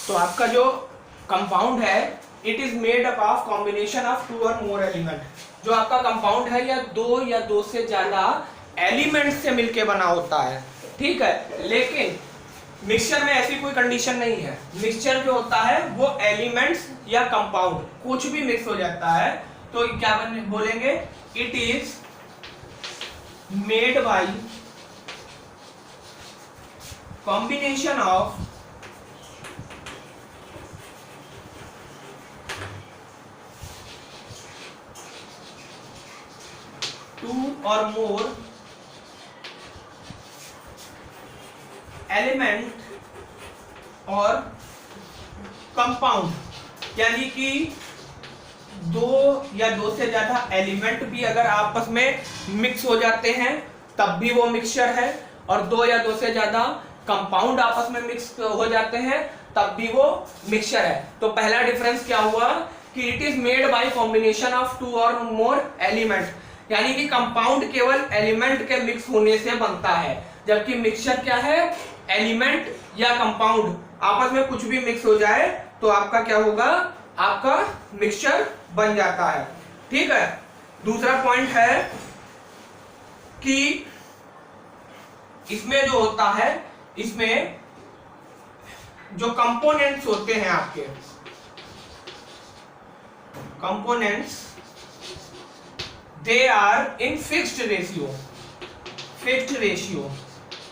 तो आपका जो कंपाउंड है it is made up of combination of 2 और मोर एलिमेंट। जो आपका कंपाउंड है या दो से ज्यादा एलिमेंट से मिलके बना होता है, ठीक है। लेकिन मिक्सचर में ऐसी कोई कंडीशन नहीं है। मिक्सचर जो होता है वो एलिमेंट्स या कंपाउंड कुछ भी मिक्स हो जाता है तो क्या बोलेंगे, it is made by combination of two और मोर एलिमेंट और कंपाउंड, यानी कि दो या दो से ज्यादा एलिमेंट भी अगर आपस में मिक्स हो जाते हैं तब भी वो मिक्सचर है, और दो या दो से ज्यादा कंपाउंड आपस में मिक्स हो जाते हैं तब भी वो मिक्सचर है। तो पहला डिफरेंस क्या हुआ कि it is made by combination of 2 और मोर एलिमेंट, यानी कि कंपाउंड केवल एलिमेंट के मिक्स होने से बनता है, जबकि मिक्सचर क्या है, एलिमेंट या कंपाउंड आपस में कुछ भी मिक्स हो जाए तो आपका क्या होगा, आपका मिक्सचर बन जाता है, ठीक है। दूसरा पॉइंट है कि इसमें जो होता है, इसमें जो कंपोनेंट्स होते हैं आपके components, they are in fixed ratio. Fixed ratio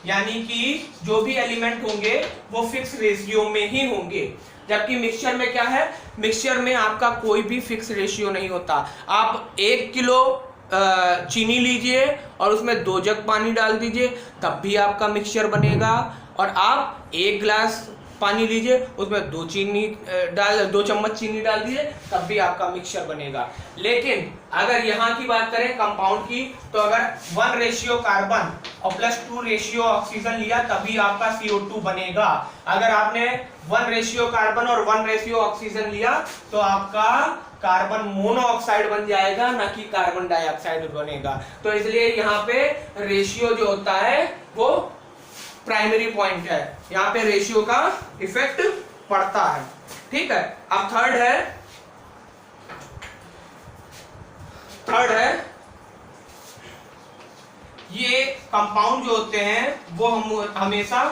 यानी कि जो भी एलिमेंट होंगे वो फिक्स रेशियो में ही होंगे, जबकि मिक्सचर में क्या है, मिक्सचर में आपका कोई भी फिक्स रेशियो नहीं होता। आप 1 किलो चीनी लीजिए और उसमें 2 जग पानी डाल दीजिए तब भी आपका मिक्सचर बनेगा, और आप 1 गिलास पानी लीजिए उसमें 2 चम्मच चीनी डाल दीजिए तब भी आपका मिक्सचर बनेगा। लेकिन अगर यहाँ की बात करें कंपाउंड की, तो अगर 1 रेशियो कार्बन और +2 रेशियो ऑक्सीजन लिया तभी आपका CO2 बनेगा। अगर आपने 1 रेशियो कार्बन और 1 रेशियो ऑक्सीजन लिया तो आपका कार्बन मोनोऑक्साइड बन जाएगा, ना कि कार्बन डाइऑक्साइड बनेगा। तो इसलिए यहाँ पे रेशियो जो होता है वो प्राइमरी पॉइंट है, यहाँ पे रेशियो का इफेक्ट पड़ता है, ठीक है। अब थर्ड है ये कंपाउंड जो होते हैं वो हमेशा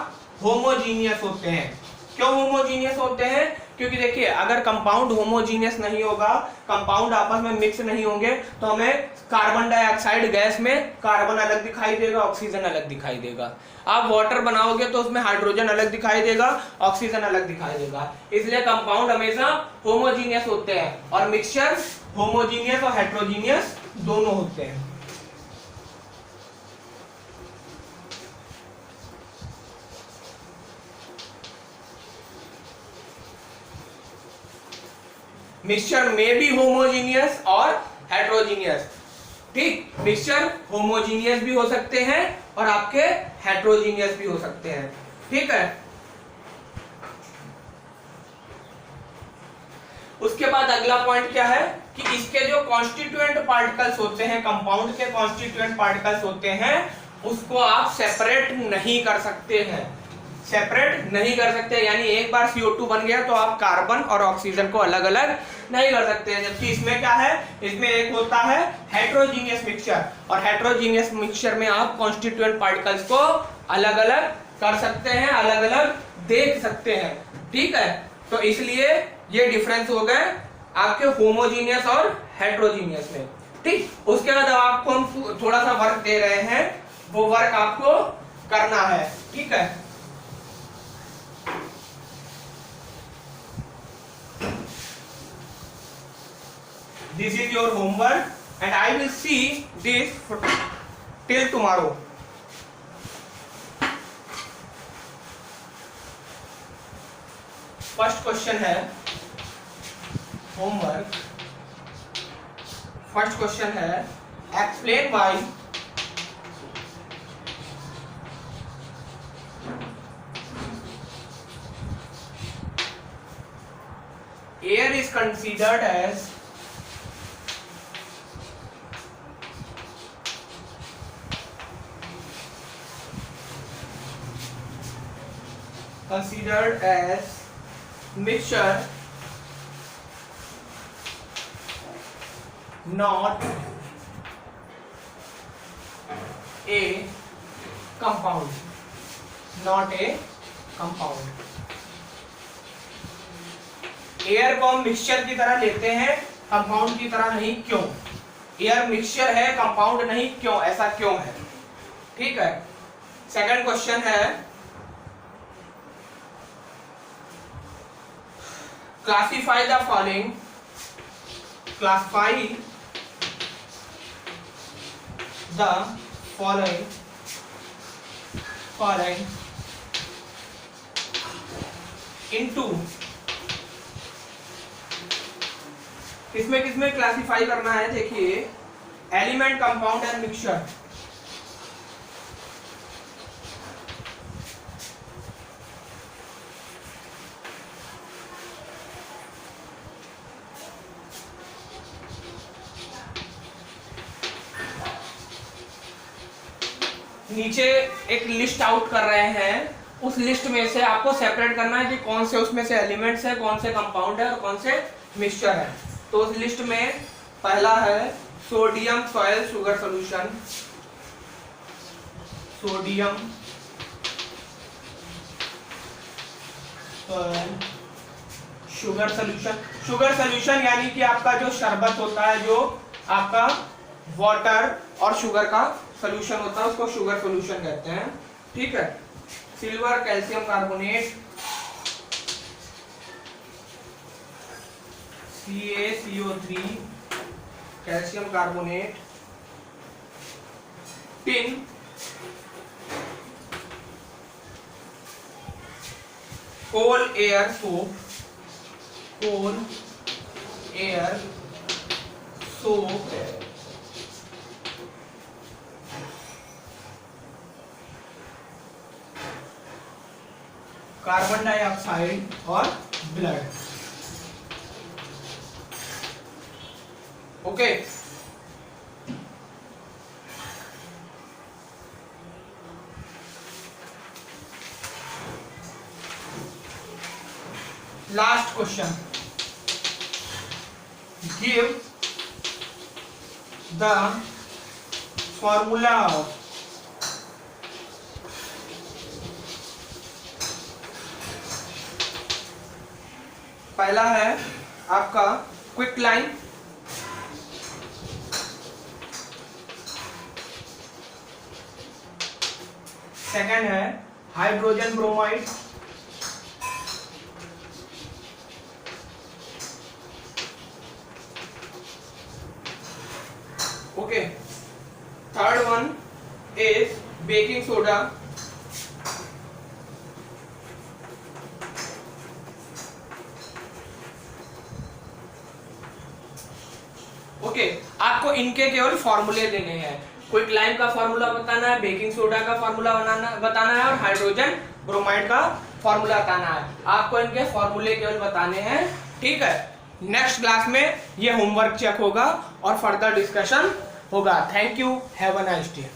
होमोजीनियस होते हैं। क्यों होमोजीनियस होते हैं? क्योंकि देखिए अगर कंपाउंड होमोजीनियस नहीं होगा, कंपाउंड आपस में मिक्स नहीं होंगे, तो हमें कार्बन डाइऑक्साइड गैस में कार्बन अलग दिखाई देगा, ऑक्सीजन अलग दिखाई देगा। आप वाटर बनाओगे तो उसमें हाइड्रोजन अलग दिखाई देगा, ऑक्सीजन अलग दिखाई देगा। इसलिए कंपाउंड हमेशा होमोजीनियस होते हैं, और मिक्सचर होमोजीनियस और हेट्रोजीनियस दोनों होते हैं। मिक्सचर में भी होमोजीनियस और हेट्रोजीनियस, ठीक। मिक्सचर होमोजीनियस भी हो सकते हैं और आपके हेट्रोजीनियस भी हो सकते हैं, ठीक है। उसके बाद अगला पॉइंट क्या है कि इसके जो कॉन्स्टिट्यूएंट पार्टिकल्स होते हैं, कंपाउंड के कॉन्स्टिट्यूएंट पार्टिकल्स होते हैं, उसको आप सेपरेट नहीं कर सकते हैं, सेपरेट नहीं कर सकते। यानी एक बार CO2 बन गया तो आप कार्बन और ऑक्सीजन को अलग अलग नहीं कर सकते हैं। जबकि इसमें क्या है, इसमें एक होता है हेट्रोजीनियस मिक्सचर, और हेट्रोजीनियस मिक्सचर में आप कॉन्स्टिट्यूएंट पार्टिकल्स को अलग अलग कर सकते हैं, अलग अलग देख सकते हैं, ठीक है। तो इसलिए ये डिफरेंस हो गए आपके होमोजीनियस और हेट्रोजीनियस में, ठीक। उसके बाद अब आपको हम थोड़ा सा वर्क दे रहे हैं, वो वर्क आपको करना है, ठीक है। This is your homework and I will see this till tomorrow. First question है होमवर्क। फर्स्ट क्वेश्चन है explain why air is considered as mixture not a compound, not a compound. Air को हम mixture की तरह लेते हैं, compound की तरह नहीं, क्यों? एयर मिक्सचर है, कंपाउंड नहीं, क्यों? ऐसा क्यों है? ठीक है। सेकंड क्वेश्चन है, classify the following, classify the following into, किसमें किसमें क्लासिफाई करना है? देखिए, एलिमेंट, कंपाउंड एंड मिक्सचर। नीचे एक लिस्ट आउट कर रहे हैं, उस लिस्ट में से आपको सेपरेट करना है कि कौन से उसमें से एलिमेंट्स है, कौन से कंपाउंड है और कौन से मिक्सचर है। तो उस लिस्ट में पहला है sodium soil sugar solution, sodium sugar solution. Sugar solution यानी कि आपका जो शरबत होता है, जो आपका वाटर और शुगर का सॉल्यूशन होता है, उसको शुगर सॉल्यूशन कहते हैं। ठीक है। Silver calcium carbonate, CaCO3 calcium carbonate. Tin, coal air soap, coal air soap. Carbon dioxide और blood. Okay. Last question, give the formula of पहला है आपका क्विक लाइन, सेकंड है hydrogen bromide, okay. Third one is baking soda, okay. आपको इनके केवल फॉर्मूले देने हैं, क्विक लाइम का फॉर्मूला बताना है, बेकिंग सोडा का फॉर्मूला बताना है और हाइड्रोजन ब्रोमाइड का फॉर्मूला बताना है। आपको इनके फॉर्मूले केवल बताने हैं। ठीक है। नेक्स्ट क्लास में ये होमवर्क चेक होगा और फर्दर डिस्कशन होगा। Thank you, have a nice day.